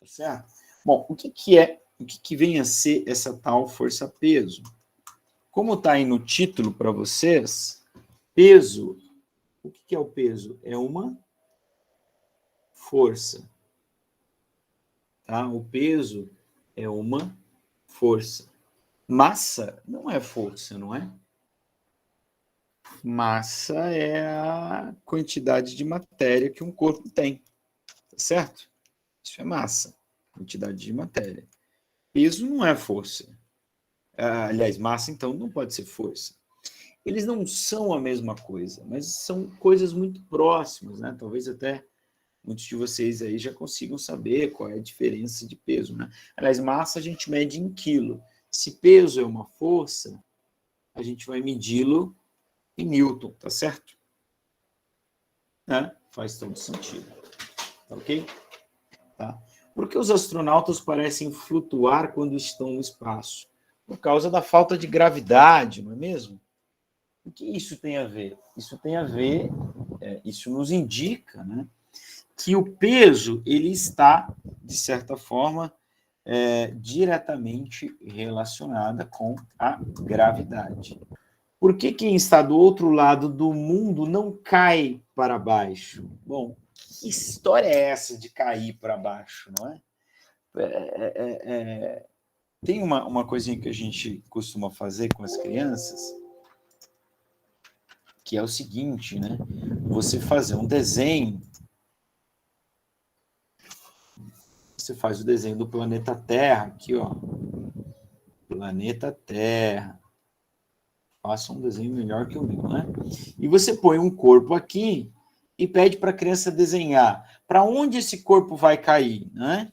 Tá certo? Bom, o que vem a ser essa tal força-peso? Como está aí no título para vocês, peso, o que é o peso? É uma força. Tá? O peso é uma força. Massa não é força, não é? Massa é a quantidade de matéria que um corpo tem, tá certo? Isso é massa, quantidade de matéria. Peso não é força. Aliás, massa, então, não pode ser força. Eles não são a mesma coisa, mas são coisas muito próximas, né? Talvez até muitos de vocês aí já consigam saber qual é a diferença de peso, né? Aliás, massa a gente mede em quilo. Se peso é uma força, a gente vai medi-lo em Newton, tá certo? Né? Faz todo sentido. Tá ok? Tá? Por que os astronautas parecem flutuar quando estão no espaço? Por causa da falta de gravidade, não é mesmo? O que isso tem a ver? Isso tem a ver, isso nos indica, né, que o peso ele está, de certa forma, diretamente relacionada com a gravidade. Por que quem está do outro lado do mundo não cai para baixo? Bom, que história é essa de cair para baixo, não é? Tem uma coisinha que a gente costuma fazer com as crianças, que é o seguinte, né? Você fazer um desenho, você faz o desenho do planeta Terra, aqui, ó. Planeta Terra. Faça um desenho melhor que o meu, né? E você põe um corpo aqui e pede para a criança desenhar para onde esse corpo vai cair, né?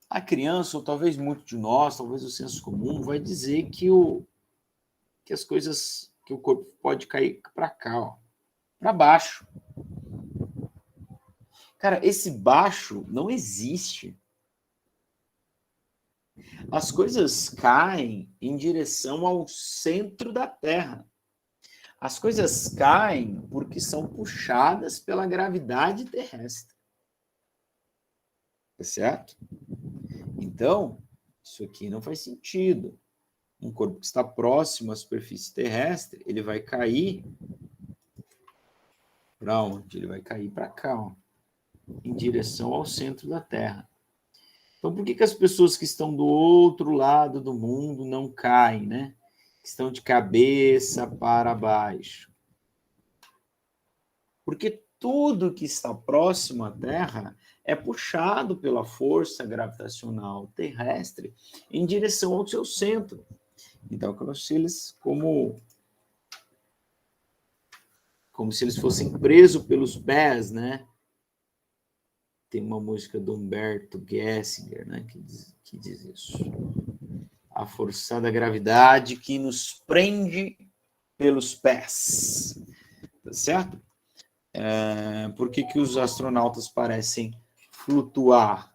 A criança, ou talvez muito de nós, talvez o senso comum, vai dizer que as coisas, que o corpo pode cair para cá, ó, para baixo. Cara, esse baixo não existe. As coisas caem em direção ao centro da Terra. As coisas caem porque são puxadas pela gravidade terrestre. Tá certo? Então, isso aqui não faz sentido. Um corpo que está próximo à superfície terrestre, ele vai cair para onde? Ele vai cair para cá, ó, em direção ao centro da Terra. Então, por que as pessoas que estão do outro lado do mundo não caem, né? Estão de cabeça para baixo? Porque tudo que está próximo à Terra é puxado pela força gravitacional terrestre em direção ao seu centro. Então, como se eles fossem presos pelos pés, né? Tem uma música do Humberto Gessinger, né, que diz isso. A força da gravidade que nos prende pelos pés. Tá certo? Por que os astronautas parecem flutuar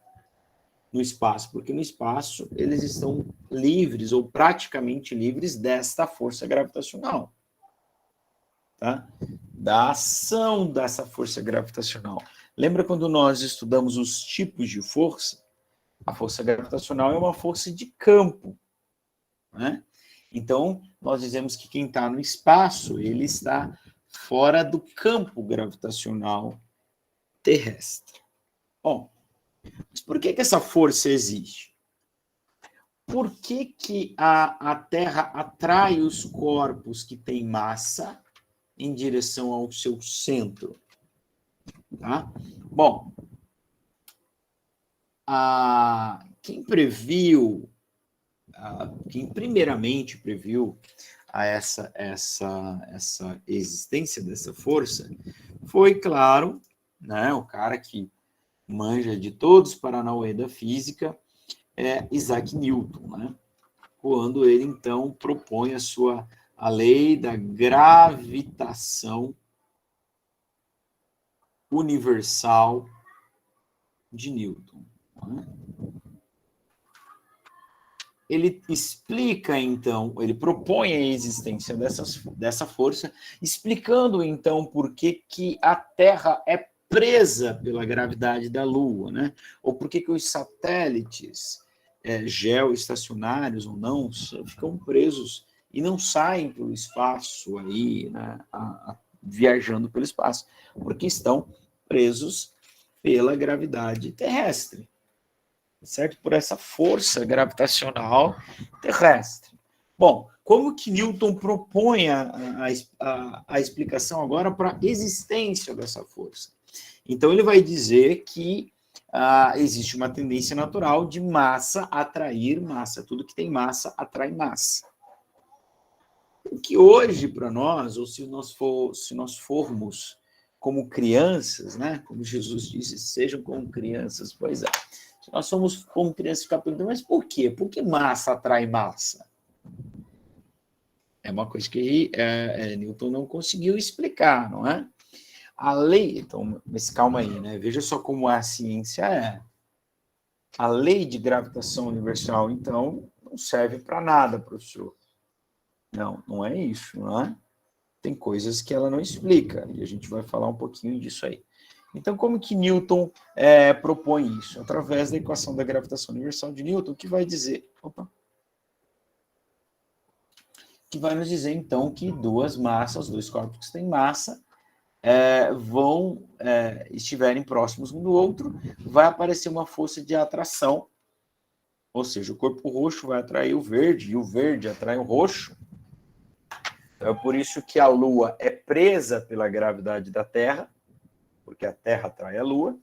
no espaço? Porque no espaço eles estão livres, ou praticamente livres, desta força gravitacional. Tá? Da ação dessa força gravitacional. Lembra quando nós estudamos os tipos de força? A força gravitacional é uma força de campo, né? Então, nós dizemos que quem está no espaço, ele está fora do campo gravitacional terrestre. Bom, mas por que essa força existe? Por que a Terra atrai os corpos que têm massa em direção ao seu centro? Tá? Bom, quem primeiramente previu essa existência dessa força foi, claro, né, o cara que manja de todos os paranauê da física, Isaac Newton, né? Quando ele, então, propõe a lei da gravitação universal de Newton. Né? Ele explica, então, ele propõe a existência dessa força, explicando, então, por que a Terra é presa pela gravidade da Lua, né? Ou por que os satélites geoestacionários ou não ficam presos e não saem pelo espaço aí, né? Viajando pelo espaço, porque estão presos pela gravidade terrestre, certo? Por essa força gravitacional terrestre. Bom, como que Newton propõe a explicação agora para a existência dessa força? Então, ele vai dizer que existe uma tendência natural de massa atrair massa. Tudo que tem massa atrai massa. O que hoje, para nós, ou se nós formos como crianças, né? Como Jesus disse, sejam como crianças, pois é. Se nós somos como crianças, ficar perguntando, mas por quê? Por que massa atrai massa? É uma coisa que Newton não conseguiu explicar, não é? A lei, então, mas calma aí, né? Veja só como a ciência é. A lei de gravitação universal, então, não serve para nada, professor. Não, não é isso, não é? Tem coisas que ela não explica, e a gente vai falar um pouquinho disso aí. Então, como que Newton propõe isso? Através da equação da gravitação universal de Newton, que vai dizer... que vai nos dizer, então, que duas massas, dois corpos que têm massa, estiverem próximos um do outro, vai aparecer uma força de atração, ou seja, o corpo roxo vai atrair o verde, e o verde atrai o roxo. Então, é por isso que a Lua é presa pela gravidade da Terra, porque a Terra atrai a Lua,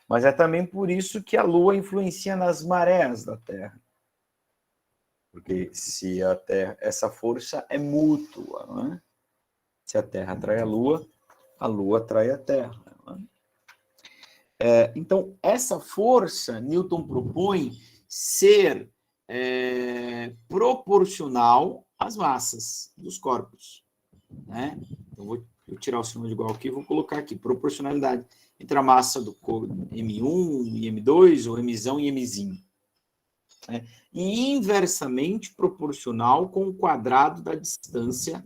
mas é também por isso que a Lua influencia nas marés da Terra. Porque se a Terra, essa força é mútua, não é? Se a Terra atrai a Lua atrai a Terra. Então, essa força, Newton propõe ser proporcional às massas dos corpos. Né? Então, vou tirar o sinal de igual aqui e vou colocar aqui, proporcionalidade entre a massa do corpo M1 e M2, ou Mzão e Mzinho. Né? E inversamente proporcional com o quadrado da distância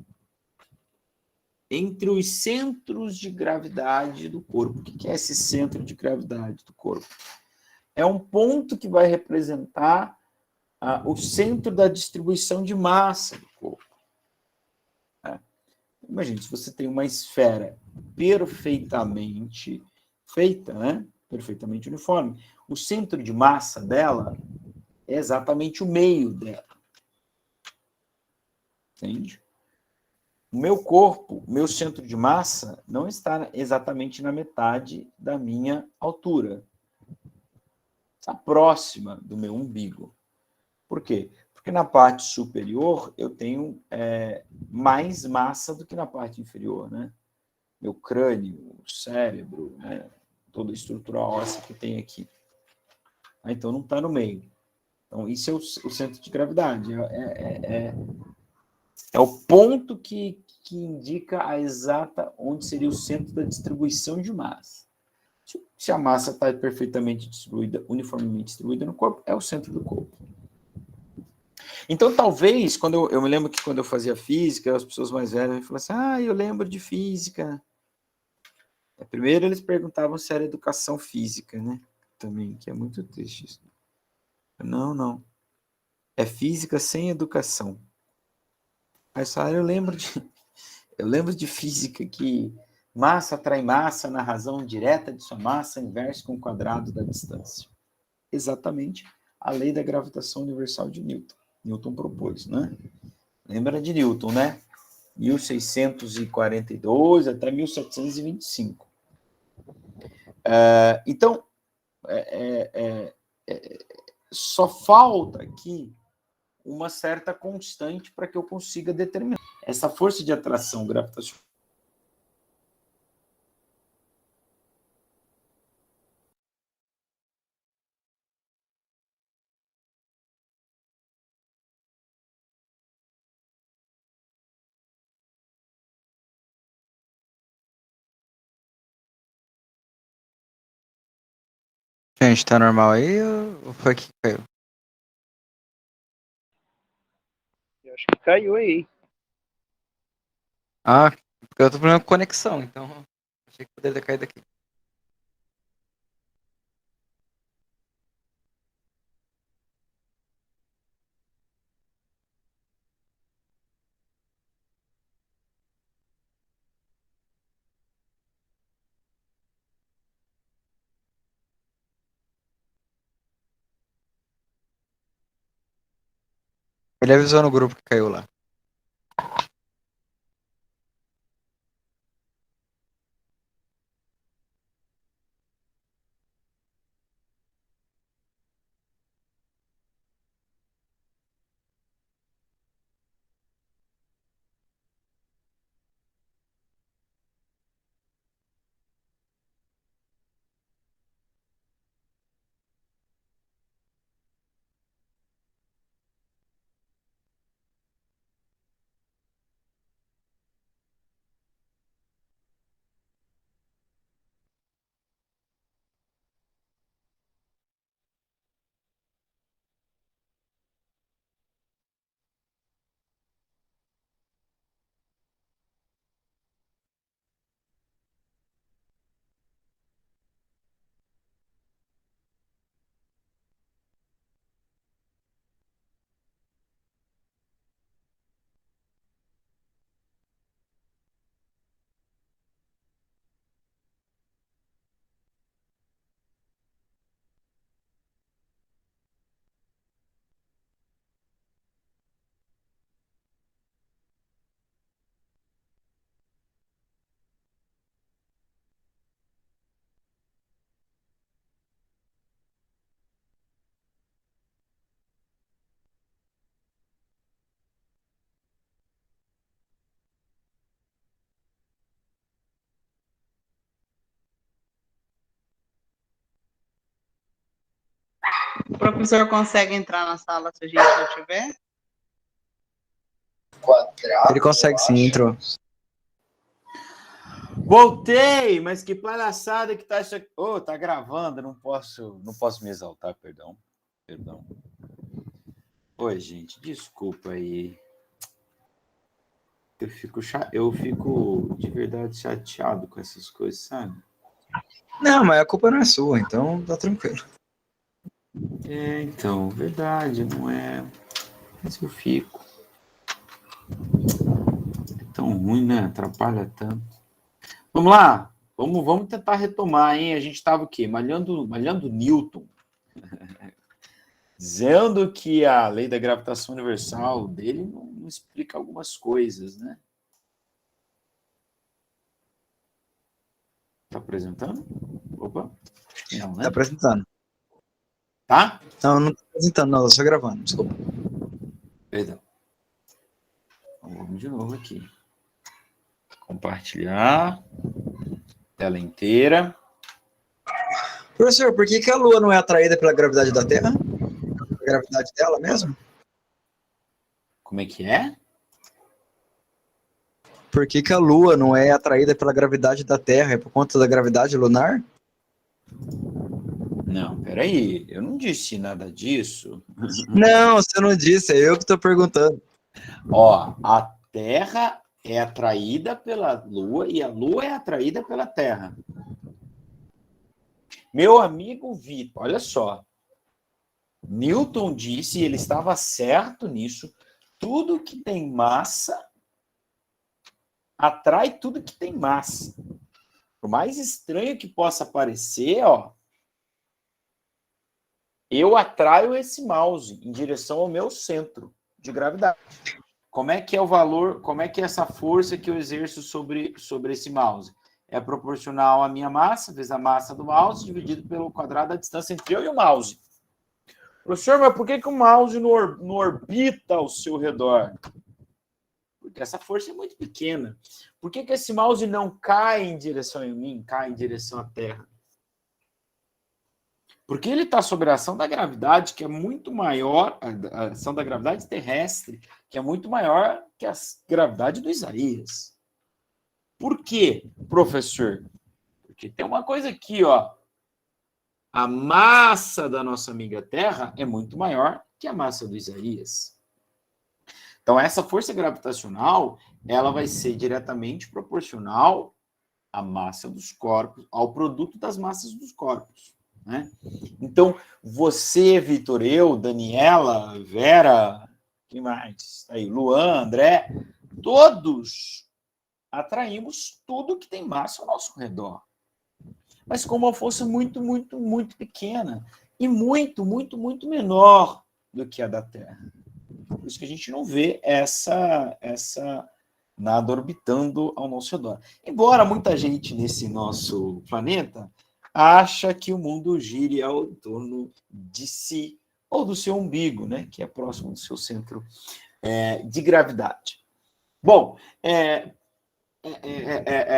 entre os centros de gravidade do corpo. O que é esse centro de gravidade do corpo? É um ponto que vai representar o centro da distribuição de massa do corpo. Imagine, se você tem uma esfera perfeitamente feita, né? Perfeitamente uniforme, o centro de massa dela é exatamente o meio dela. Entende? O meu corpo, meu centro de massa, não está exatamente na metade da minha altura. Está próxima do meu umbigo. Por quê? Porque na parte superior eu tenho mais massa do que na parte inferior, né? Meu crânio, o cérebro, né? Toda a estrutura óssea que tem aqui. Então não está no meio. Então isso é o centro de gravidade. É o ponto que indica a exata onde seria o centro da distribuição de massa. Se a massa está perfeitamente distribuída, uniformemente distribuída no corpo, é o centro do corpo. Então, talvez, quando eu me lembro que quando eu fazia física, as pessoas mais velhas falavam assim, eu lembro de física. Primeiro eles perguntavam se era educação física, né? Também, que é muito triste isso. Não. É física sem educação. Mas eu lembro de física que massa atrai massa na razão direta de sua massa inversa com o quadrado da distância. Exatamente a lei da gravitação universal de Newton. Newton propôs, né? Lembra de Newton, né? 1642 até 1725. Então, só falta aqui uma certa constante para que eu consiga determinar. Essa força de atração gravitacional. Gente, tá normal aí ou foi que caiu? Eu acho que caiu aí. Ah, eu tô com problema com conexão, então achei que poderia ter caído aqui. Ele avisou no grupo que caiu lá. O professor consegue entrar na sala se a gente não tiver? Ele consegue sim, entrou. Voltei, mas que palhaçada que tá... Oh, tá gravando, não posso me exaltar, perdão. Oi, gente, desculpa aí. Eu fico de verdade chateado com essas coisas, sabe? Não, mas a culpa não é sua, então tá tranquilo. É, então, verdade, não é... Mas eu fico... É tão ruim, né? Atrapalha tanto. Vamos lá, vamos tentar retomar, hein? A gente estava o quê? Malhando Newton. Dizendo que a lei da gravitação universal dele não explica algumas coisas, né? Tá apresentando? Opa, não, né? Tá apresentando. Tá? Não, não tá apresentando, não, tô só gravando, desculpa. Perdão. Então, vamos de novo aqui. Compartilhar. Tela inteira. Professor, por que a Lua não é atraída pela gravidade da Terra? A gravidade dela mesmo? Como é que é? Por que a Lua não é atraída pela gravidade da Terra? É por conta da gravidade lunar? Não, peraí. Eu não disse nada disso. Não, você não disse, é eu que tô perguntando. Ó, a Terra é atraída pela Lua e a Lua é atraída pela Terra. Meu amigo Vitor, olha só. Newton disse, e ele estava certo nisso, tudo que tem massa atrai tudo que tem massa. Por mais estranho que possa parecer, ó, eu atraio esse mouse em direção ao meu centro de gravidade. Como é que é o valor, como é que é essa força que eu exerço sobre esse mouse? É proporcional à minha massa, vezes a massa do mouse, dividido pelo quadrado da distância entre eu e o mouse. Professor, mas por que o mouse não orbita ao seu redor? Porque essa força é muito pequena. Por que esse mouse não cai em direção a mim, cai em direção à Terra? Porque ele está sob a ação da gravidade, que é muito maior, a ação da gravidade terrestre, que é muito maior que a gravidade do Isaías. Por quê, professor? Porque tem uma coisa aqui, ó. A massa da nossa amiga Terra é muito maior que a massa do Isaías. Então, essa força gravitacional, ela vai ser diretamente proporcional à massa dos corpos, ao produto das massas dos corpos, né? Então, você, Vitor, eu, Daniela, Vera, quem mais? Aí, Luan, André, todos atraímos tudo que tem massa ao nosso redor. Mas com uma força muito, muito, muito pequena e muito, muito, muito menor do que a da Terra. isso que a gente não vê essa nada orbitando ao nosso redor. Embora muita gente nesse nosso planeta acha que o mundo gire ao torno de si ou do seu umbigo, né, que é próximo do seu centro de gravidade. Bom,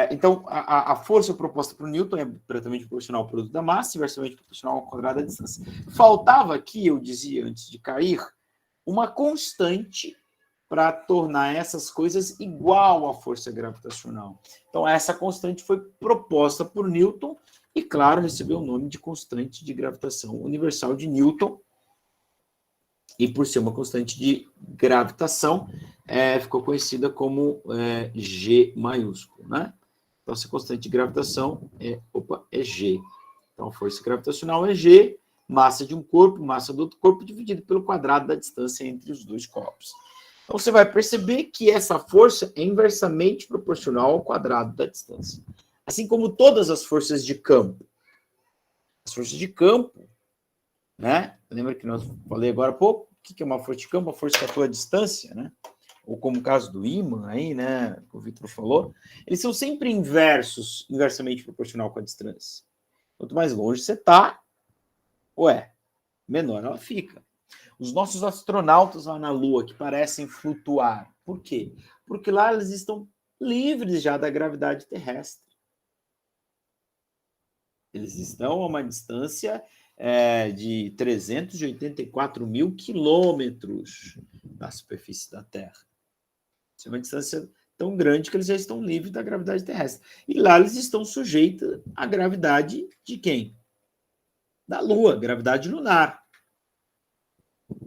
então, a força proposta por Newton é diretamente proporcional ao produto da massa, inversamente proporcional ao quadrado da distância. Faltava aqui, eu dizia antes de cair, uma constante para tornar essas coisas igual à força gravitacional. Então, essa constante foi proposta por Newton e, claro, recebeu o nome de constante de gravitação universal de Newton. E por ser uma constante de gravitação, ficou conhecida como G maiúsculo, né? Então, essa constante de gravitação é G. Então, a força gravitacional é G, massa de um corpo, massa do outro corpo, dividido pelo quadrado da distância entre os dois corpos. Então, você vai perceber que essa força é inversamente proporcional ao quadrado da distância. Assim como todas as forças de campo. As forças de campo, né? Lembra que nós falei agora há pouco? O que é uma força de campo? Uma força que atua à distância, né? Ou como o caso do ímã aí, né? Que o Victor falou. Eles são sempre inversamente proporcional com a distância. Quanto mais longe você está, menor ela fica. Os nossos astronautas lá na Lua, que parecem flutuar. Por quê? Porque lá eles estão livres já da gravidade terrestre. Eles estão a uma distância de 384 mil quilômetros da superfície da Terra. Isso é uma distância tão grande que eles já estão livres da gravidade terrestre. E lá eles estão sujeitos à gravidade de quem? Da Lua, gravidade lunar.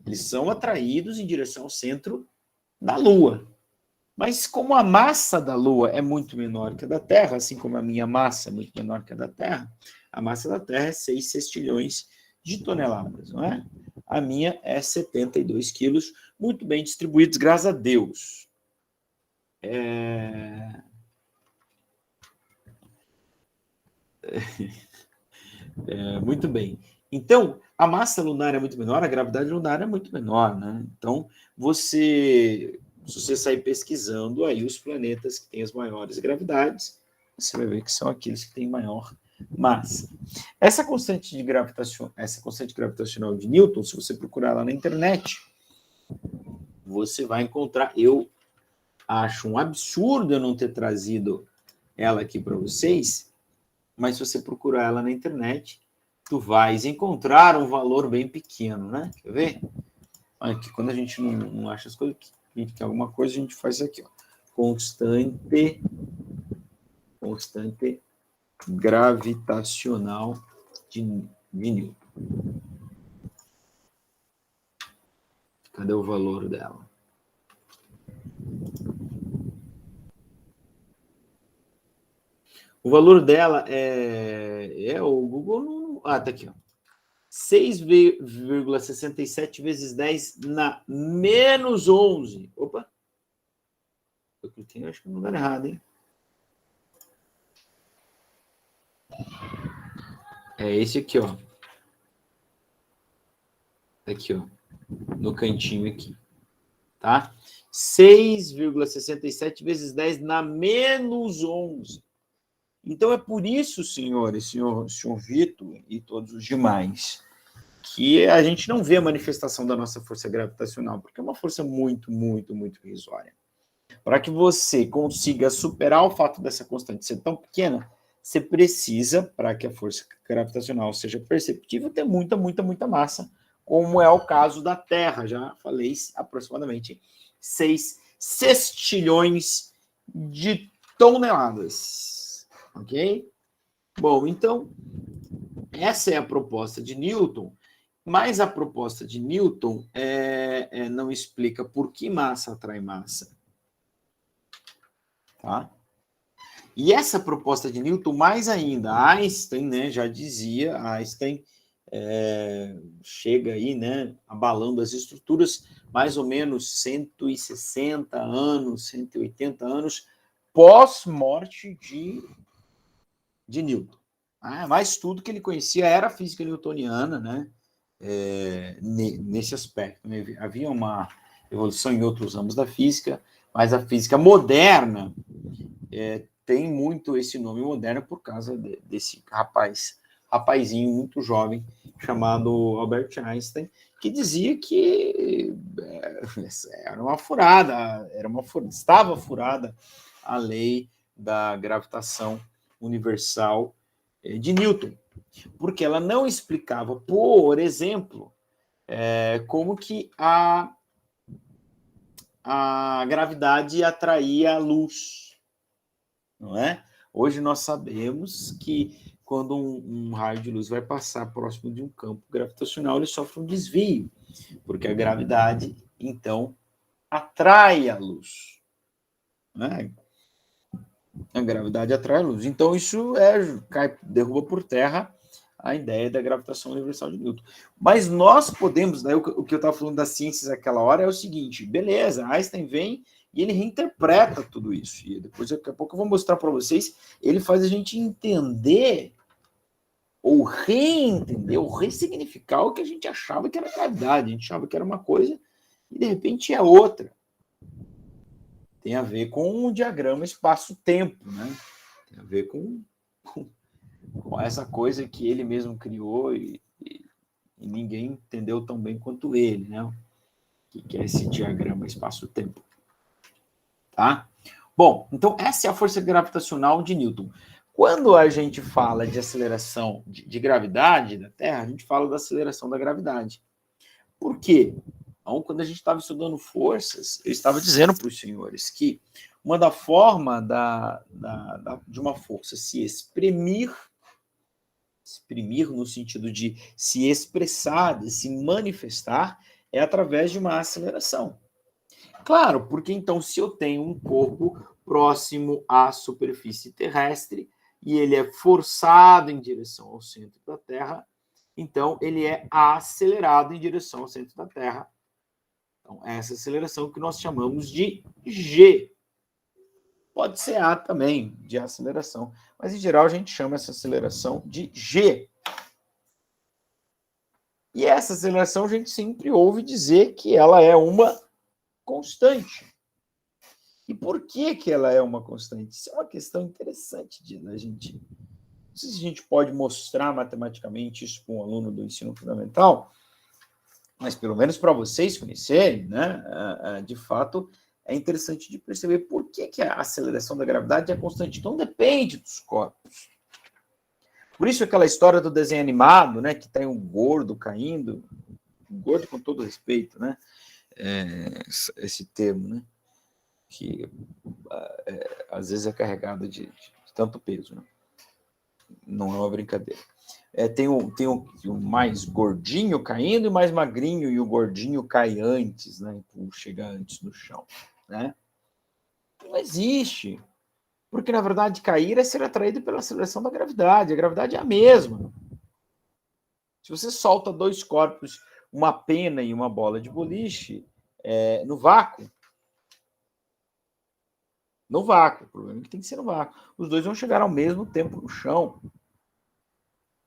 Eles são atraídos em direção ao centro da Lua. Mas como a massa da Lua é muito menor que a da Terra, assim como a minha massa é muito menor que a da Terra, a massa da Terra é 6 sextilhões de toneladas, não é? A minha é 72 quilos, muito bem distribuídos, graças a Deus. Muito bem. Então, a massa lunar é muito menor, a gravidade lunar é muito menor, né? Então, se você sair pesquisando aí os planetas que têm as maiores gravidades, você vai ver que são aqueles que têm maior massa. Essa constante gravitacional de Newton, se você procurar lá na internet, você vai encontrar. Eu acho um absurdo eu não ter trazido ela aqui para vocês, mas se você procurar ela na internet, tu vais encontrar um valor bem pequeno, né? Quer ver? Olha aqui, quando a gente não acha as coisas, a gente quer alguma coisa, a gente faz isso aqui, ó. Constante gravitacional de Newton. Cadê o valor dela? O valor dela o Google não... tá aqui, ó. 6,67 vezes 10 na menos 11. Opa! Eu cliquei, acho que não dá errado, hein? É esse aqui, ó. Aqui, ó. No cantinho aqui. Tá? 6,67 vezes 10 na menos 11. Então, é por isso, senhores, senhor Vitor e todos os demais, que a gente não vê a manifestação da nossa força gravitacional, porque é uma força muito, muito, muito irrisória. Para que você consiga superar o fato dessa constante ser tão pequena, você precisa, para que a força gravitacional seja perceptível, ter muita, muita, muita massa, como é o caso da Terra. Já falei aproximadamente 6 sextilhões de toneladas. Ok? Bom, então, essa é a proposta de Newton, mas a proposta de Newton não explica por que massa atrai massa. Tá? E essa proposta de Newton, mais ainda, Einstein, né, já dizia, Einstein chega aí, né, abalando as estruturas, mais ou menos 160 anos, 180 anos pós-morte de Newton. Mas tudo que ele conhecia era a física newtoniana, né? Nesse aspecto. Né? Havia uma evolução em outros ramos da física, mas a física moderna tem muito esse nome moderno por causa desse rapazinho muito jovem, chamado Albert Einstein, que dizia que era uma furada, estava furada a lei da gravitação universal de Newton, porque ela não explicava, por exemplo, como que a gravidade atraía a luz, não é? Hoje nós sabemos que quando um raio de luz vai passar próximo de um campo gravitacional, ele sofre um desvio, porque a gravidade, então, atrai a luz, né? A gravidade atrai a luz. Então, isso derruba por terra a ideia da gravitação universal de Newton. Mas nós podemos, né, o que eu estava falando das ciências naquela hora é o seguinte, beleza, Einstein vem e ele reinterpreta tudo isso. E depois, daqui a pouco, eu vou mostrar para vocês, ele faz a gente entender, ou reentender, ou ressignificar o que a gente achava que era gravidade. A gente achava que era uma coisa e, de repente, é outra. Tem a ver com o diagrama espaço-tempo, né? Tem a ver com essa coisa que ele mesmo criou e ninguém entendeu tão bem quanto ele, né? O que é esse diagrama espaço-tempo. Tá? Bom, então essa é a força gravitacional de Newton. Quando a gente fala de aceleração de gravidade da Terra, a gente fala da aceleração da gravidade. Por quê? Então, quando a gente estava estudando forças, eu estava dizendo para os senhores que uma da forma de uma força se exprimir no sentido de se expressar, de se manifestar, é através de uma aceleração. Claro, porque então se eu tenho um corpo próximo à superfície terrestre e ele é forçado em direção ao centro da Terra, então ele é acelerado em direção ao centro da Terra. Então, essa aceleração que nós chamamos de G. Pode ser A também, de aceleração, mas em geral a gente chama essa aceleração de G. E essa aceleração a gente sempre ouve dizer que ela é uma constante. E por que ela é uma constante? Isso é uma questão interessante da gente. Não sei se a gente pode mostrar matematicamente isso para um aluno do ensino fundamental, mas pelo menos para vocês conhecerem, né? De fato, é interessante de perceber por que a aceleração da gravidade é constante. Então, depende dos corpos. Por isso, aquela história do desenho animado, né? Que tem um gordo caindo, um gordo com todo respeito, né? Esse termo, né? Que às vezes é carregado de tanto peso, né? Não é uma brincadeira. Tem um mais gordinho caindo e mais magrinho, e o gordinho cai antes, né? Chega antes no chão, né? Não existe. Porque, na verdade, cair é ser atraído pela aceleração da gravidade. A gravidade é a mesma. Se você solta dois corpos, uma pena e uma bola de boliche, no vácuo, o problema é que tem que ser no vácuo. Os dois vão chegar ao mesmo tempo no chão.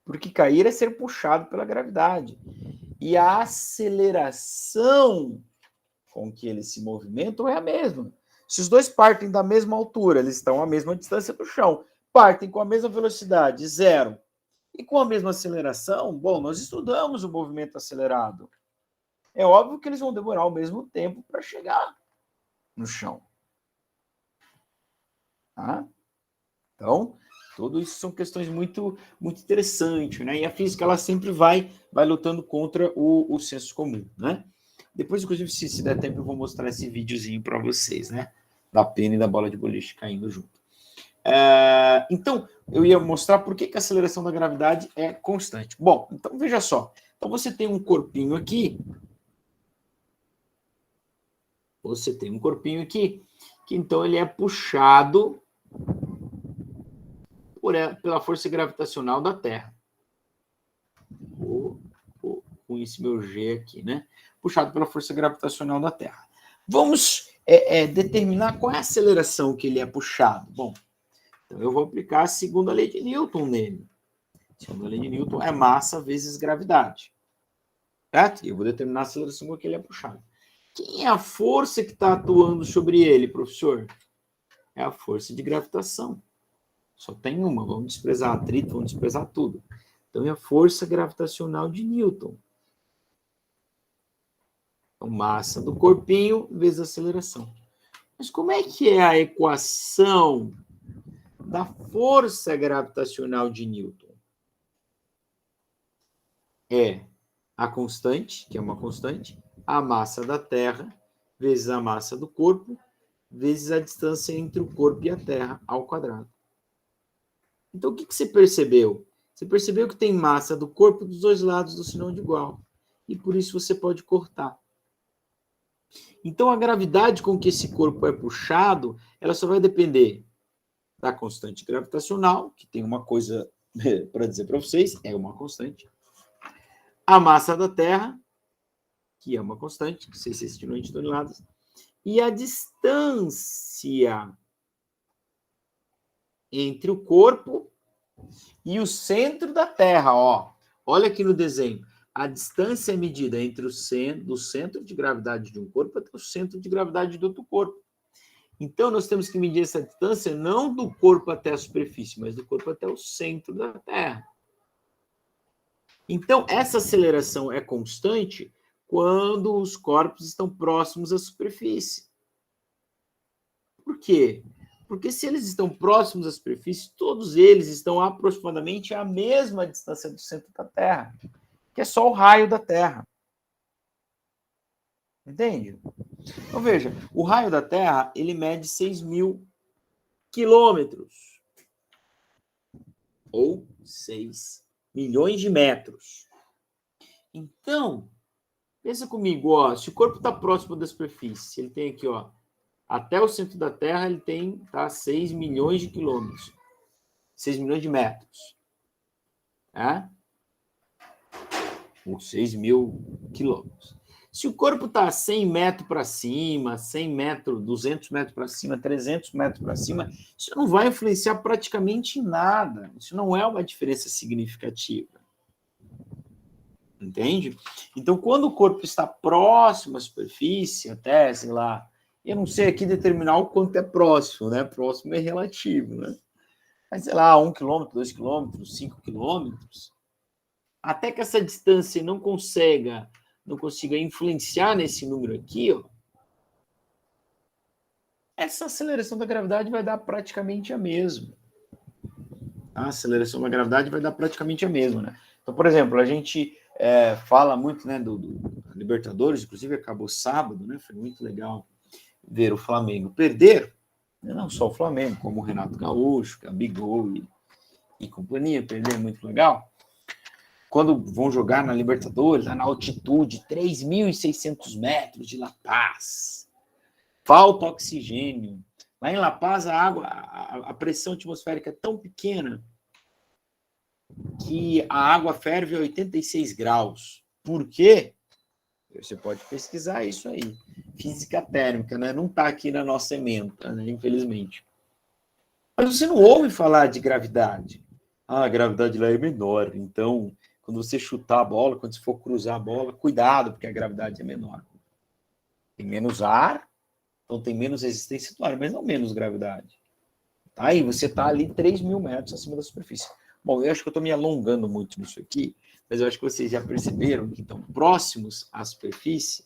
Porque cair é ser puxado pela gravidade. E a aceleração com que eles se movimentam é a mesma. Se os dois partem da mesma altura, eles estão à mesma distância do chão, partem com a mesma velocidade, 0, e com a mesma aceleração, bom, nós estudamos o movimento acelerado. É óbvio que eles vão demorar o mesmo tempo para chegar no chão. Tá? Então, tudo isso são questões muito, muito interessantes, né? E a física, ela sempre vai lutando contra o senso comum, né? Depois, inclusive, se der tempo, eu vou mostrar esse videozinho para vocês, né? Da pena e da bola de boliche caindo junto. Então, eu ia mostrar por que a aceleração da gravidade é constante. Bom, então veja só. Então, você tem um corpinho aqui. Que então ele é puxado pela força gravitacional da Terra. Com esse meu G aqui, né? Puxado pela força gravitacional da Terra. Vamos determinar qual é a aceleração que ele é puxado. Bom, então eu vou aplicar a segunda lei de Newton nele. A segunda lei de Newton é massa vezes gravidade. Certo? E eu vou determinar a aceleração com que ele é puxado. Quem é a força que está atuando sobre ele, professor? É a força de gravitação. Só tem uma, vamos desprezar atrito, vamos desprezar tudo. Então, é a força gravitacional de Newton. Então, massa do corpinho vezes aceleração. Mas como é que é a equação da força gravitacional de Newton? É a constante, que é uma constante, a massa da Terra, vezes a massa do corpo, vezes a distância entre o corpo e a Terra, ao quadrado. Então, o que você percebeu? Você percebeu que tem massa do corpo dos dois lados do sinal de igual. E por isso você pode cortar. Então, a gravidade com que esse corpo é puxado, ela só vai depender da constante gravitacional, que tem uma coisa para dizer para vocês, é uma constante. A massa da Terra, que é uma constante, 6 toneladas. E a distância entre o corpo e o centro da Terra, ó. Olha aqui no desenho. A distância é medida entre do centro de gravidade de um corpo até o centro de gravidade do outro corpo. Então, nós temos que medir essa distância não do corpo até a superfície, mas do corpo até o centro da Terra. Então, essa aceleração é constante quando os corpos estão próximos à superfície. Por quê? Porque se eles estão próximos à superfície, todos eles estão aproximadamente à mesma distância do centro da Terra, que é só o raio da Terra. Entende? Então, veja, o raio da Terra, ele mede 6.000 quilômetros, ou 6 milhões de metros. Então, pensa comigo, ó, se o corpo está próximo da superfície, ele tem aqui, ó, até o centro da Terra, ele tem 6 milhões de quilômetros. 6 milhões de metros. Tá? Ou 6.000 quilômetros. Se o corpo está 100 metros para cima, 100 metros, 200 metros para cima, 300 metros para cima, isso não vai influenciar praticamente em nada. Isso não é uma diferença significativa. Entende? Então, quando o corpo está próximo à superfície, até, sei lá, eu não sei aqui determinar o quanto é próximo, né? Próximo é relativo, né? Mas, sei lá, 1 quilômetro, 2 quilômetros, 5 quilômetros, até que essa distância não consiga influenciar nesse número aqui, ó, essa aceleração da gravidade vai dar praticamente a mesma. A aceleração da gravidade vai dar praticamente a mesma, né? Então, por exemplo, a gente fala muito, né, do Libertadores, inclusive acabou sábado, né? Foi muito legal ver o Flamengo perder, não só o Flamengo, como o Renato Gaúcho, Gabigol e companhia, perder, muito legal. Quando vão jogar na Libertadores, lá na altitude, 3.600 metros de La Paz, falta oxigênio. Lá em La Paz, a pressão atmosférica é tão pequena que a água ferve a 86 graus. Por quê? Você pode pesquisar isso aí. Física térmica, né? Não está aqui na nossa ementa, né? Infelizmente. Mas você não ouve falar de gravidade. Ah, a gravidade lá é menor. Então, quando você chutar a bola, quando você for cruzar a bola, cuidado, porque a gravidade é menor. Tem menos ar, então tem menos resistência do ar, mas não menos gravidade. Aí você está ali 3.000 metros acima da superfície. Bom, eu acho que eu estou me alongando muito nisso aqui, mas eu acho que vocês já perceberam que estão próximos à superfície.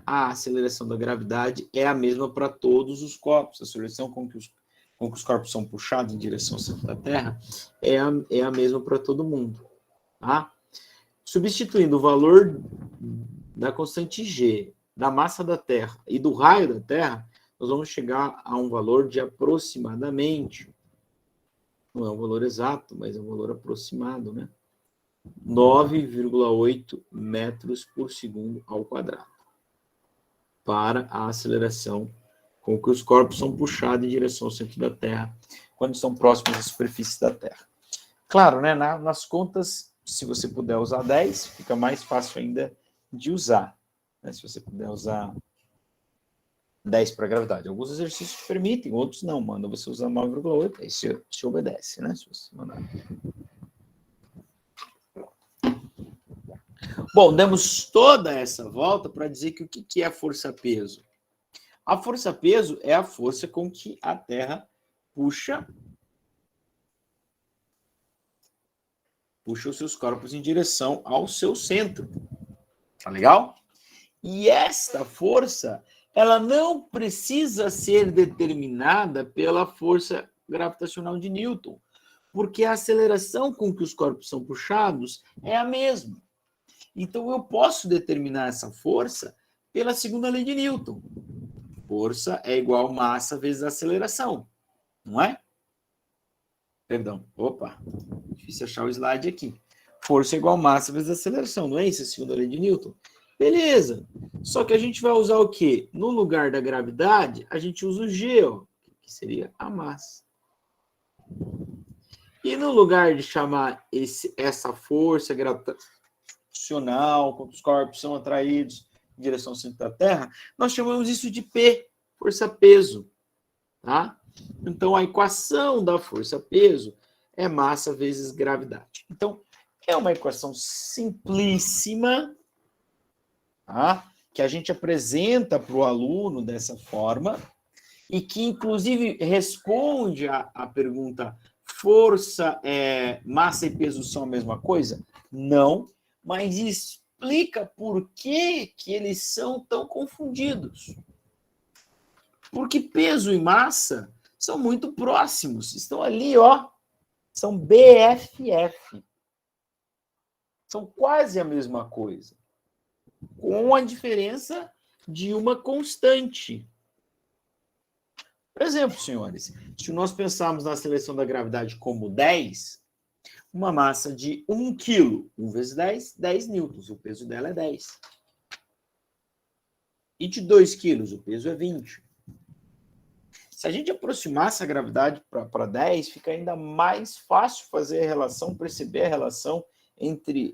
A aceleração da gravidade é a mesma para todos os corpos. A aceleração com que os corpos são puxados em direção ao centro da Terra é a mesma para todo mundo. Tá? Substituindo o valor da constante G, da massa da Terra e do raio da Terra, nós vamos chegar a um valor de aproximadamente, não é um valor exato, mas é um valor aproximado, né? 9,8 metros por segundo ao quadrado, para a aceleração com que os corpos são puxados em direção ao centro da Terra, quando estão próximos à superfície da Terra. Claro, né? Nas contas, se você puder usar 10, fica mais fácil ainda de usar, né? Se você puder usar 10 para a gravidade. Alguns exercícios permitem, outros não. Manda você usar 9,8, aí se obedece, né? Se você mandar. Bom, demos toda essa volta para dizer que o que é força-peso? A força-peso é a força com que a Terra puxa os seus corpos em direção ao seu centro. Tá legal? E esta força, ela não precisa ser determinada pela força gravitacional de Newton, porque a aceleração com que os corpos são puxados é a mesma. Então, eu posso determinar essa força pela segunda lei de Newton. Força é igual massa vezes aceleração, não é? Perdão, opa, difícil achar o slide aqui. Força é igual massa vezes aceleração, não é isso? A segunda lei de Newton. Beleza. Só que a gente vai usar o quê? No lugar da gravidade, a gente usa o G, ó, que seria a massa. E no lugar de chamar essa força gravitacional, quando os corpos são atraídos em direção ao centro da Terra, nós chamamos isso de P, força-peso. Tá? Então, a equação da força-peso é massa vezes gravidade. Então, é uma equação simplíssima, tá? Que a gente apresenta para o aluno dessa forma e que, inclusive, responde a pergunta: força, massa e peso são a mesma coisa? Não, mas explica por que eles são tão confundidos. Porque peso e massa são muito próximos, estão ali, ó, são BFF. São quase a mesma coisa, com a diferença de uma constante. Por exemplo, senhores, se nós pensarmos na aceleração da gravidade como 10, uma massa de 1 kg, 1 vezes 10, 10 newtons, o peso dela é 10. E de 2 quilos, o peso é 20. Se a gente aproximasse a gravidade para 10, fica ainda mais fácil fazer a relação, perceber a relação entre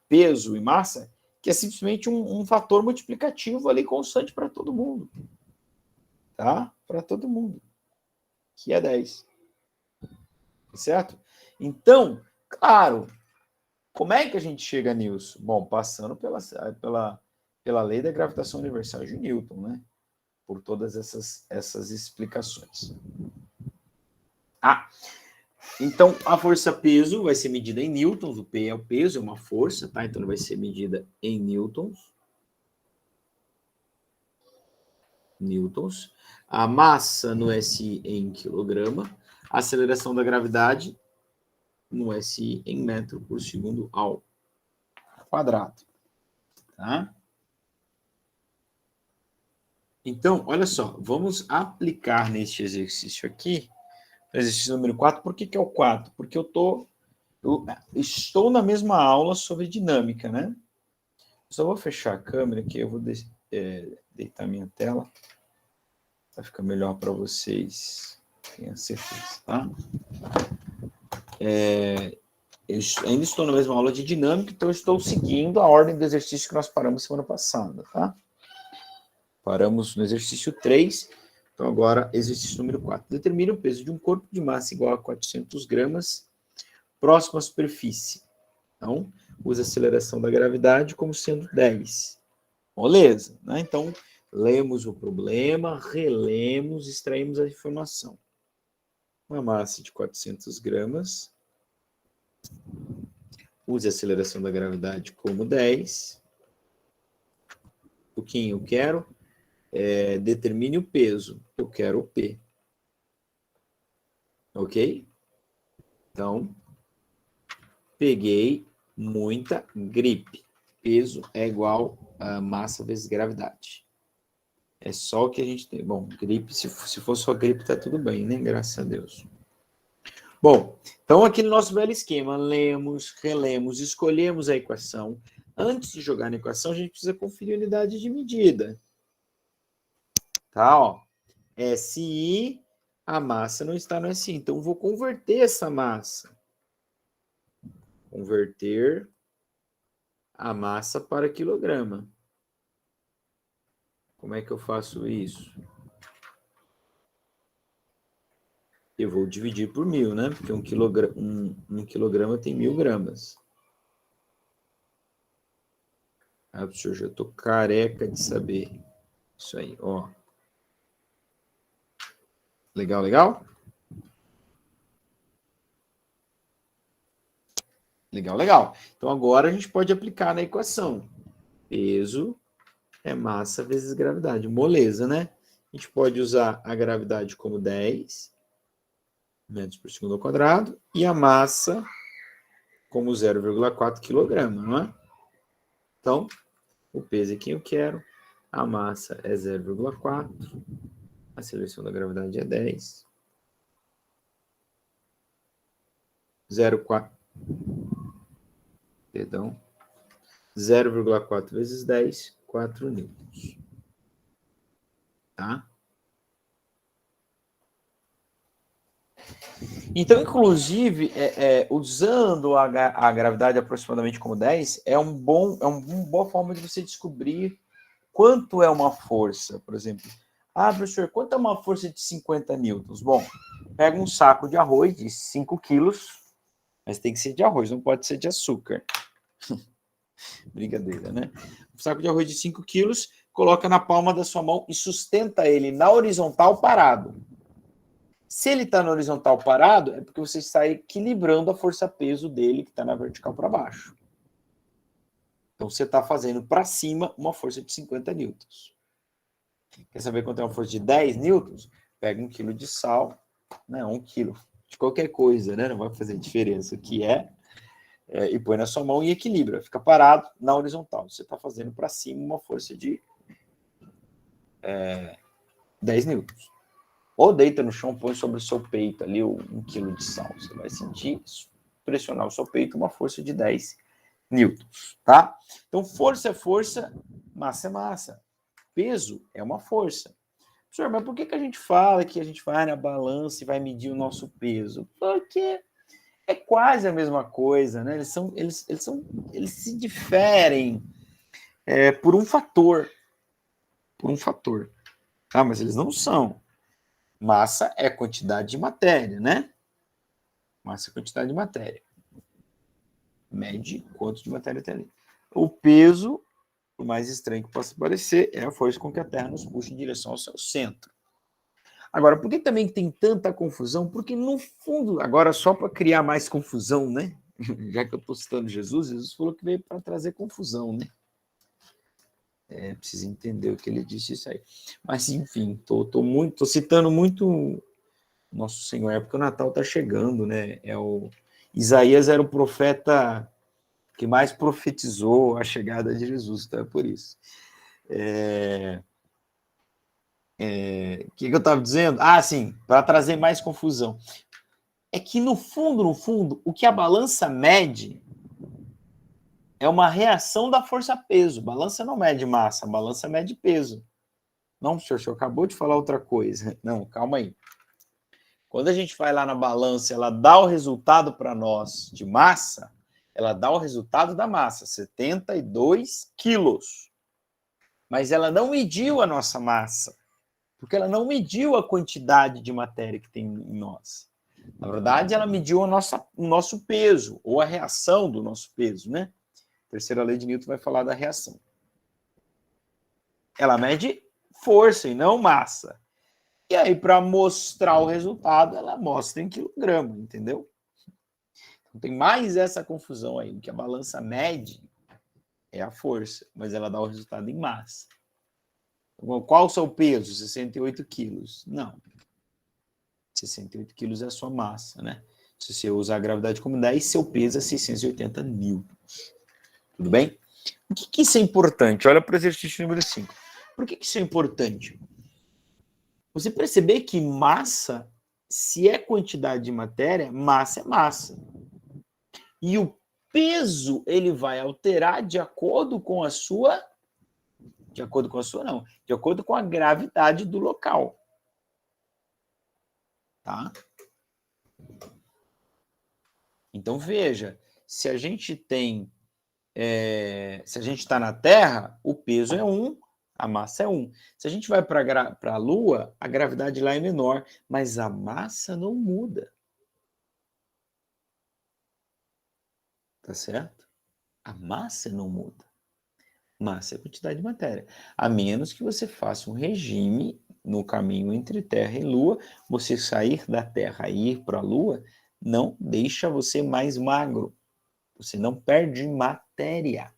peso e massa, que é simplesmente um fator multiplicativo ali constante para todo mundo. Tá? Para todo mundo. Que é 10. Certo? Então, claro, como é que a gente chega nisso? Bom, passando pela lei da gravitação universal de Newton, né? Por todas essas explicações. Então, a força-peso vai ser medida em newtons, o P é o peso, é uma força, tá? Então, vai ser medida em newtons. A massa no SI em quilograma, a aceleração da gravidade no SI em metro por segundo ao quadrado, tá? Então, olha só, vamos aplicar neste exercício aqui, exercício número 4. Por que é o 4? Porque eu estou na mesma aula sobre dinâmica, né? Só vou fechar a câmera aqui, eu vou deitar minha tela, para ficar melhor para vocês, tenho certeza, tá? Eu ainda estou na mesma aula de dinâmica, então eu estou seguindo a ordem do exercício que nós paramos semana passada, tá? Paramos no exercício 3, então agora exercício número 4. Determine o peso de um corpo de massa igual a 400 gramas próximo à superfície. Então, usa a aceleração da gravidade como sendo 10. Beleza, né? Então, lemos o problema, relemos, extraímos a informação. Uma massa de 400 gramas. Use a aceleração da gravidade como 10. O que eu quero? Determine o peso. Eu quero o P. Ok? Então, peguei muita gripe. Peso é igual a massa vezes gravidade. É só o que a gente tem. Bom, gripe, se for só gripe, tá tudo bem, né? Graças a Deus. Bom, então aqui no nosso velho esquema, lemos, relemos, escolhemos a equação. Antes de jogar na equação, a gente precisa conferir a unidade de medida. Tá, ó. SI, a massa não está no SI. Então, vou converter essa massa. Converter a massa para quilograma. Como é que eu faço isso? Eu vou dividir por 1000, né? Porque um quilograma tem 1000 gramas. Ah, professor, já tô careca de saber. Isso aí, ó. Legal, legal? Legal, legal. Então, agora a gente pode aplicar na equação. Peso é massa vezes gravidade. Moleza, né? A gente pode usar a gravidade como 10 metros por segundo ao quadrado e a massa como 0,4 quilograma, não é? Então, o peso é quem eu quero, a massa é 0,4, a seleção da gravidade é 10, 0,4, perdão, 0,4 vezes 10, 4 newtons. Tá? Então, inclusive, usando a gravidade aproximadamente como 10, é uma boa forma de você descobrir quanto é uma força, por exemplo. Ah, professor, quanto é uma força de 50 newtons? Bom, pega um saco de arroz de 5 quilos, mas tem que ser de arroz, não pode ser de açúcar. Brincadeira, né? Um saco de arroz de 5 quilos, coloca na palma da sua mão e sustenta ele na horizontal parado. Se ele está na horizontal parado, é porque você está equilibrando a força-peso dele, que está na vertical para baixo. Então, você está fazendo para cima uma força de 50 newtons. Quer saber quanto é uma força de 10 newtons? Pega 1 quilo de sal, né, 1 quilo de qualquer coisa, né, não vai fazer diferença o que e põe na sua mão e equilibra. Fica parado na horizontal. Você está fazendo para cima uma força de 10 newtons. Ou deita no chão, põe sobre o seu peito ali 1 quilo de sal. Você vai sentir pressionar o seu peito uma força de 10 newtons, tá? Então, força é força, massa é massa. Peso é uma força. Professor, mas por que a gente fala que a gente vai na balança e vai medir o nosso peso? Porque é quase a mesma coisa, né? Eles se diferem por um fator. Por um fator. Tá? Mas eles não são. Massa é quantidade de matéria, né? Massa é quantidade de matéria. Mede quanto de matéria tem ali. O peso, por mais estranho que possa parecer, é a força com que a Terra nos puxa em direção ao seu centro. Agora, por que também tem tanta confusão? Porque, no fundo, agora só para criar mais confusão, né? Já que eu estou citando Jesus, Jesus falou que veio para trazer confusão, né? Precisa entender o que ele disse isso aí. Mas, enfim, tô citando muito Nosso Senhor, é porque o Natal está chegando, né? Isaías era o profeta que mais profetizou a chegada de Jesus, então é por isso. O que eu estava dizendo? Ah, sim, para trazer mais confusão. É que, no fundo, o que a balança mede é uma reação da força-peso. Balança não mede massa, balança mede peso. Não, senhor, o senhor acabou de falar outra coisa. Não, calma aí. Quando a gente vai lá na balança, ela dá o resultado para nós de massa, ela dá o resultado da massa, 72 quilos. Mas ela não mediu a nossa massa, porque ela não mediu a quantidade de matéria que tem em nós. Na verdade, ela mediu o nosso peso, ou a reação do nosso peso, né? A terceira lei de Newton vai falar da reação. Ela mede força e não massa. E aí, para mostrar o resultado, ela mostra em quilograma, entendeu? Então, tem mais essa confusão aí. O que a balança mede é a força, mas ela dá o resultado em massa. Qual o seu peso? 68 quilos. Não. 68 quilos é a sua massa, né? Se você usar a gravidade como 10, seu peso é 680 newtons. Tudo bem? Por que isso é importante? Olha para o exercício número 5. Por que isso é importante? Você perceber que massa, se é quantidade de matéria, massa é massa. E o peso, ele vai alterar de acordo com a sua... De acordo com a sua, não. De acordo com a gravidade do local. Tá? Então, veja, se a gente tem... se a gente está na Terra, o peso é 1, a massa é 1. Se a gente vai para a Lua, a gravidade lá é menor, mas a massa não muda. Tá certo? A massa não muda. Massa é quantidade de matéria. A menos que você faça um regime no caminho entre Terra e Lua, você sair da Terra e ir para a Lua, não deixa você mais magro. Você não perde matéria.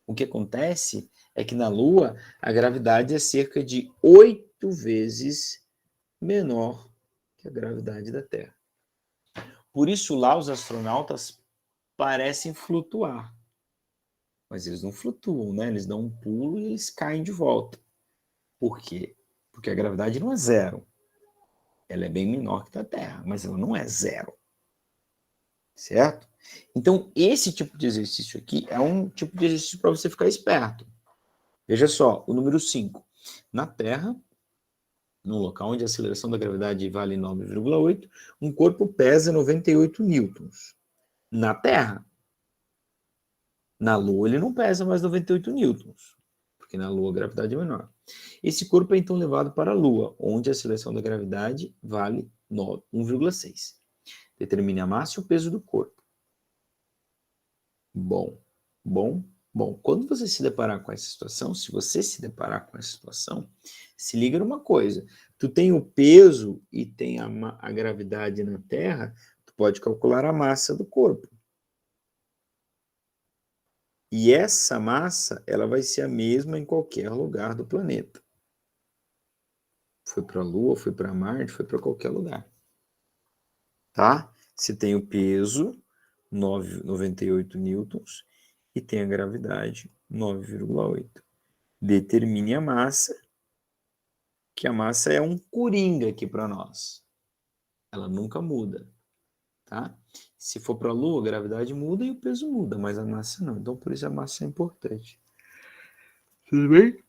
O que acontece é que na Lua, a gravidade é cerca de 8 vezes menor que a gravidade da Terra. Por isso, lá os astronautas parecem flutuar. Mas eles não flutuam, né? Eles dão um pulo e eles caem de volta. Por quê? Porque a gravidade não é zero. Ela é bem menor que a da Terra, mas ela não é zero. Certo? Então, esse tipo de exercício aqui é um tipo de exercício para você ficar esperto. Veja só, o número 5. Na Terra, no local onde a aceleração da gravidade vale 9,8, um corpo pesa 98 newtons. Na Terra. Na Lua, ele não pesa mais 98 newtons, porque na Lua a gravidade é menor. Esse corpo é então levado para a Lua, onde a aceleração da gravidade vale 1,6. Determine a massa e o peso do corpo. Bom. Quando você se deparar com essa situação, se você se deparar com essa situação, se liga numa coisa. Tu tem o peso e tem a gravidade na Terra, tu pode calcular a massa do corpo. E essa massa, ela vai ser a mesma em qualquer lugar do planeta. Foi para a Lua, foi para Marte, foi para qualquer lugar. Tá? Você tem o peso, 98 newtons, e tem a gravidade, 9,8. Determine a massa, que a massa é um coringa aqui para nós. Ela nunca muda. Tá? Se for para a Lua, a gravidade muda e o peso muda, mas a massa não. Então, por isso a massa é importante. Tudo bem?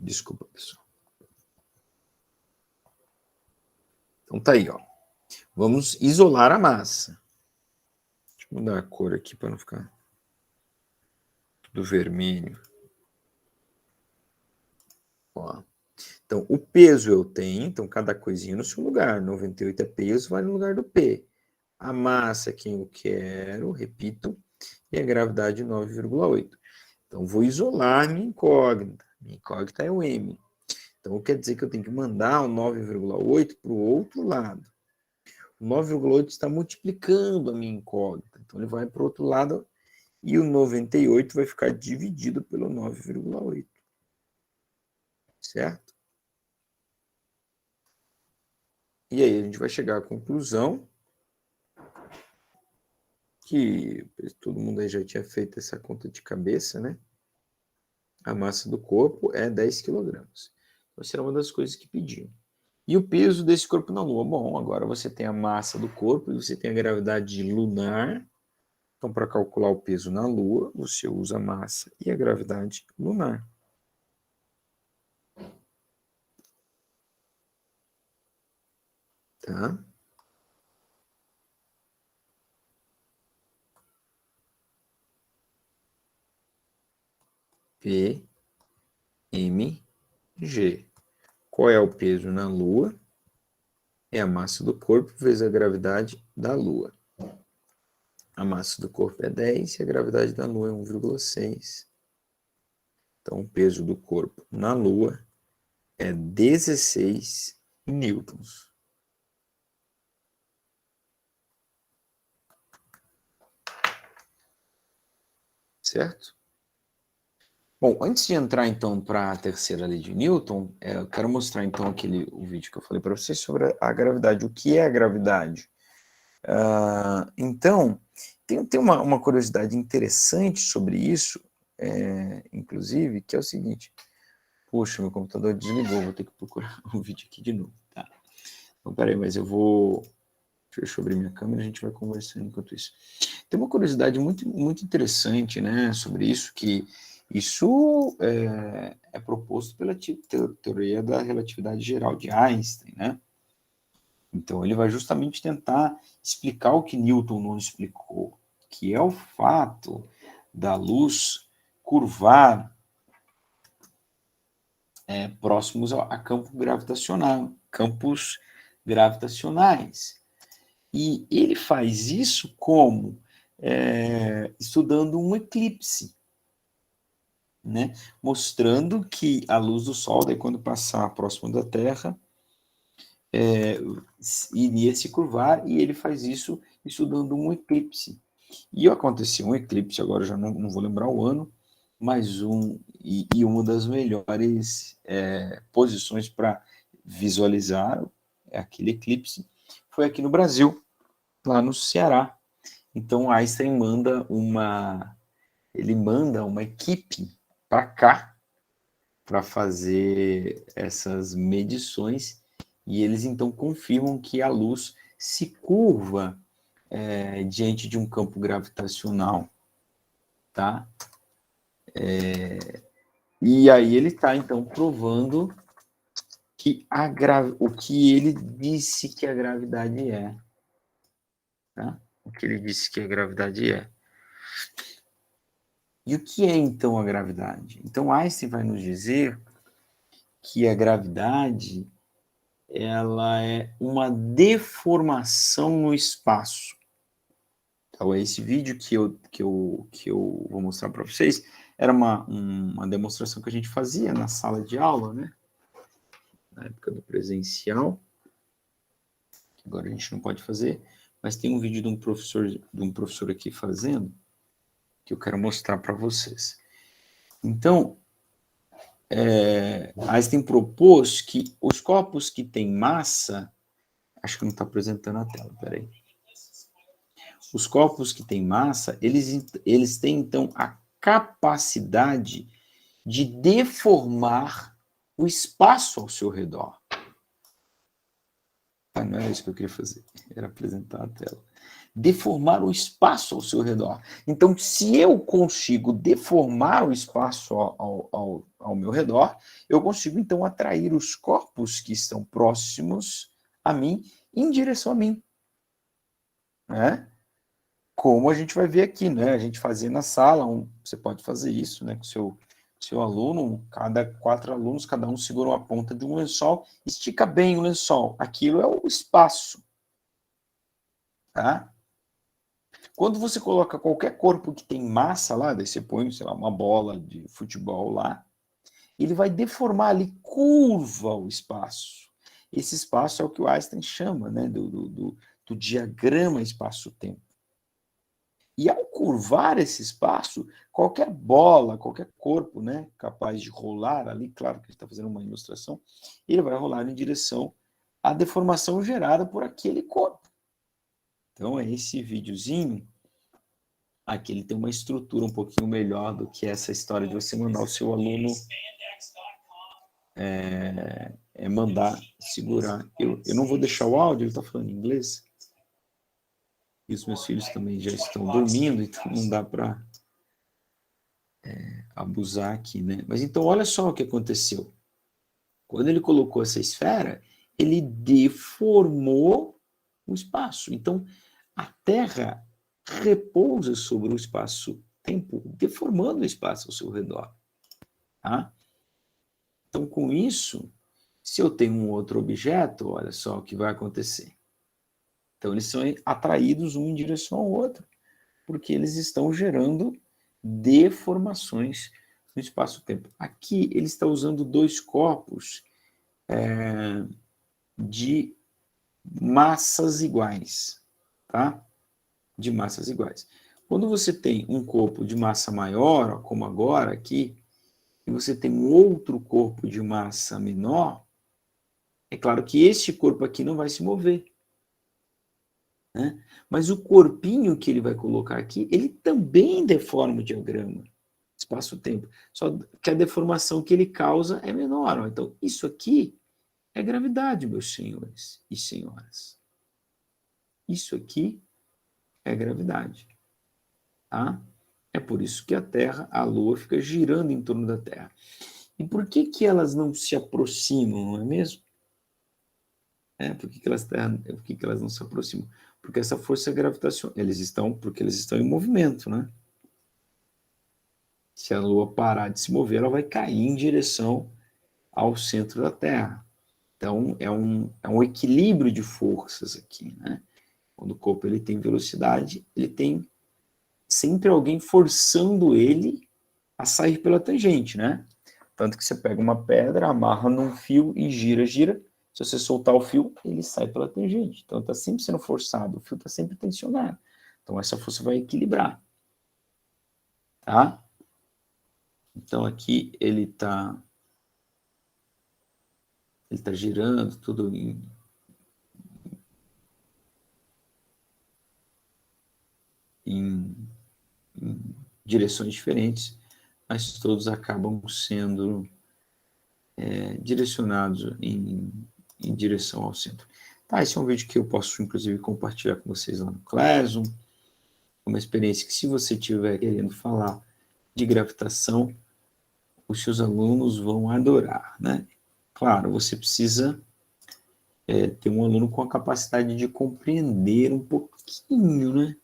Desculpa, pessoal. Então tá aí, ó. Vamos isolar a massa. Deixa eu mudar a cor aqui para não ficar tudo vermelho. Ó. Então, o peso eu tenho, então cada coisinha no seu lugar. 98 é peso, vai no lugar do P. A massa, quem eu quero, repito, e a gravidade 9,8. Então, vou isolar minha incógnita. Minha incógnita é o M. Então, quer dizer que eu tenho que mandar o 9,8 para o outro lado. O 9,8 está multiplicando a minha incógnita. Então, ele vai para o outro lado e o 98 vai ficar dividido pelo 9,8. Certo? E aí a gente vai chegar à conclusão que todo mundo aí já tinha feito essa conta de cabeça, né? A massa do corpo é 10 kg. Então, será uma das coisas que pediam. E o peso desse corpo na Lua? Bom, agora você tem a massa do corpo e você tem a gravidade lunar. Então, para calcular o peso na Lua, você usa a massa e a gravidade lunar. Tá? P, M, G. Qual é o peso na Lua? É a massa do corpo vezes a gravidade da Lua. A massa do corpo é 10 e a gravidade da Lua é 1,6. Então, o peso do corpo na Lua é 16 newtons. Certo? Bom, antes de entrar então para a terceira lei de Newton, eu quero mostrar então o vídeo que eu falei para vocês sobre a gravidade. O que é a gravidade? Então, tem uma curiosidade interessante sobre isso, inclusive, que é o seguinte. Poxa, meu computador desligou, vou ter que procurar o vídeo aqui de novo. Tá? Então, peraí, mas eu vou... Deixa eu abrir minha câmera e a gente vai conversando enquanto isso. Tem uma curiosidade muito, muito interessante, né, sobre isso, que isso é proposto pela teoria da relatividade geral de Einstein, né? Então, ele vai justamente tentar explicar o que Newton não explicou, que é o fato da luz curvar próximos a campo gravitacional, campos gravitacionais. E ele faz isso como? estudando um eclipse, né? Mostrando que a luz do Sol, daí quando passar próximo da Terra, iria se curvar, e ele faz isso estudando um eclipse. E aconteceu um eclipse, agora eu já não vou lembrar o ano, mas uma das melhores posições para visualizar aquele eclipse foi aqui no Brasil, lá no Ceará. Então Einstein manda uma equipe para cá para fazer essas medições, e eles então confirmam que a luz se curva diante de um campo gravitacional, tá? E aí ele está então provando que o que ele disse que a gravidade é, tá? O que ele disse que a gravidade é. E o que é então a gravidade? Então Einstein vai nos dizer que a gravidade ela é uma deformação no espaço. Então, esse vídeo que eu vou mostrar para vocês era uma demonstração que a gente fazia na sala de aula, né? Na época do presencial. Agora a gente não pode fazer, mas tem um vídeo de um professor aqui fazendo, que eu quero mostrar para vocês. Então, Einstein propôs que os corpos que têm massa, acho que não está apresentando a tela, peraí. Os corpos que têm massa, eles têm, então, a capacidade de deformar o espaço ao seu redor. Não era isso que eu queria fazer, era apresentar a tela. Deformar o espaço ao seu redor. Então, se eu consigo deformar o espaço ao meu redor, eu consigo, então, atrair os corpos que estão próximos a mim em direção a mim. Né? Como a gente vai ver aqui, né? A gente fazia na sala, você pode fazer isso, né? Com seu aluno, cada 4 alunos, cada um segura uma ponta de um lençol, estica bem o lençol. Aquilo é o espaço. Tá? Quando você coloca qualquer corpo que tem massa lá, daí você põe, sei lá, uma bola de futebol lá, ele vai deformar ali, curva o espaço. Esse espaço é o que o Einstein chama, né, do diagrama espaço-tempo. E ao curvar esse espaço, qualquer bola, qualquer corpo, né, capaz de rolar ali, claro que ele está fazendo uma ilustração, ele vai rolar em direção à deformação gerada por aquele corpo. Então, esse videozinho, aqui ele tem uma estrutura um pouquinho melhor do que essa história de você mandar o seu aluno mandar segurar. Eu não vou deixar o áudio, ele está falando em inglês. E os meus filhos também já estão dormindo, então não dá para abusar aqui, né? Mas então, olha só o que aconteceu. Quando ele colocou essa esfera, ele deformou o espaço. Então, a Terra repousa sobre o espaço-tempo, deformando o espaço ao seu redor. Tá? Então, com isso, se eu tenho um outro objeto, olha só o que vai acontecer. Então, eles são atraídos um em direção ao outro, porque eles estão gerando deformações no espaço-tempo. Aqui, ele está usando 2 corpos de massas iguais, tá? De massas iguais. Quando você tem um corpo de massa maior, como agora aqui, e você tem um outro corpo de massa menor, é claro que este corpo aqui não vai se mover. Né? Mas o corpinho que ele vai colocar aqui, ele também deforma o diagrama, espaço-tempo. Só que a deformação que ele causa é menor. Ó. Então, isso aqui é gravidade, meus senhores e senhoras. Isso aqui é gravidade. Tá? É por isso que a Terra, a Lua, fica girando em torno da Terra. E por que elas não se aproximam, não é mesmo? Por que elas não se aproximam? Porque essa força gravitacional, porque eles estão em movimento, né? Se a Lua parar de se mover, ela vai cair em direção ao centro da Terra. Então, é um equilíbrio de forças aqui, né? Quando o corpo ele tem velocidade, ele tem sempre alguém forçando ele a sair pela tangente, né? Tanto que você pega uma pedra, amarra num fio e gira, gira. Se você soltar o fio, ele sai pela tangente. Então está sempre sendo forçado, o fio está sempre tensionado. Então essa força vai equilibrar. Tá? Então aqui ele tá girando tudo em direções diferentes, mas todos acabam sendo direcionados em direção ao centro. Tá, esse é um vídeo que eu posso, inclusive, compartilhar com vocês lá no Classroom. Uma experiência que, se você estiver querendo falar de gravitação, os seus alunos vão adorar, né? Claro, você precisa ter um aluno com a capacidade de compreender um pouquinho, né,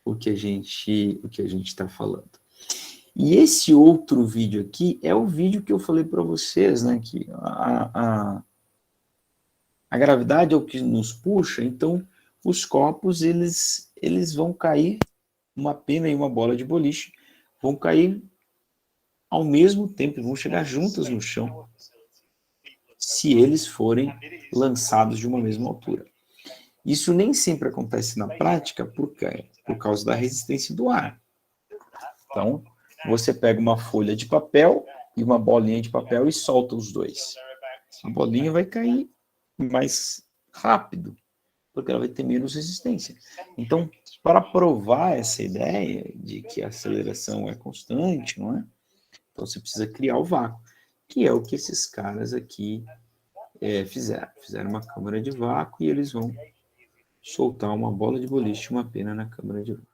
o que a gente está falando. E esse outro vídeo aqui é o vídeo que eu falei para vocês, né, que a gravidade é o que nos puxa, então os corpos eles vão cair, uma pena e uma bola de boliche, vão cair ao mesmo tempo, vão chegar juntas no chão, se eles forem lançados de uma mesma altura. Isso nem sempre acontece na prática por causa da resistência do ar. Então, você pega uma folha de papel e uma bolinha de papel e solta os dois. A bolinha vai cair mais rápido, porque ela vai ter menos resistência. Então, para provar essa ideia de que a aceleração é constante, não é? Então, você precisa criar o vácuo, que é o que esses caras aqui fizeram. Fizeram uma câmara de vácuo e eles vão soltar uma bola de boliche, uma pena na câmara de vácuo.